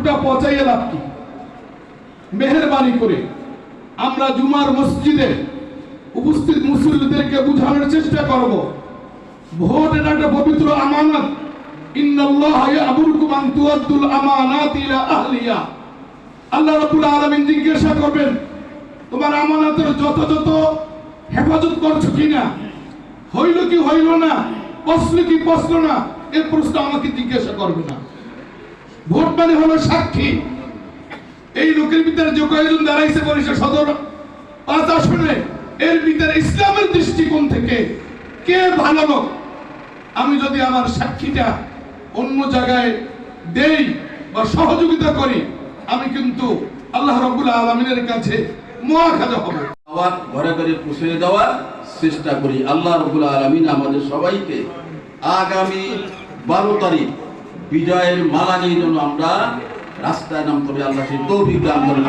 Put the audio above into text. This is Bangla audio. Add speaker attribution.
Speaker 1: ভোটটা পচাইয়ে লাভ কি? মেহেরবানি করে আমরা জুমার মসজিদে উপস্থিত মুসল্লিদেরকে বোঝানোর চেষ্টা করব, ভোট এটা একটা পবিত্র আমানত। ইন্নাল্লাহা ইয়া'মুরুকুম আন তুআদ্দুল আমানাতি ইলা আহলিহা। আল্লাহ রাব্বুল আলামিন জিজ্ঞাসা করবেন, তোমার আমানতের যথাযথ হেফাজত করছো কিনা, হইল কি হইল না, পছল কি পছল না, এই প্রশ্ন আমাকে জিজ্ঞাসা করবে না। ভোট মানে হলো সাক্ষী। এই লোকের ভিতরে যে কয়েকজন দাঁড়াইছে বরিশাল সদর 5 আসনে, এর ভিতরে ইসলামের দৃষ্টিকোণ থেকে কে ভালো লোক, আমি যদি আমার সাক্ষীটা অন্য জায়গায় দেই বা সহযোগিতা করি, আমি কিন্তু আল্লাহ রাব্বুল আলামিনের কাছে মুআখাজা হব।
Speaker 2: ঘরে ঘরে পৌঁছে দেওয়ার চেষ্টা করি। আল্লাহ রাব্বুল আলামিন আমাদের সবাইকে আগামী 12 তারিখ বিজয়ের মালা নিয়ে যেন আমরা রাস্তায় নামতে হবে, আল্লাহ সেই তৌফিক দান করেন।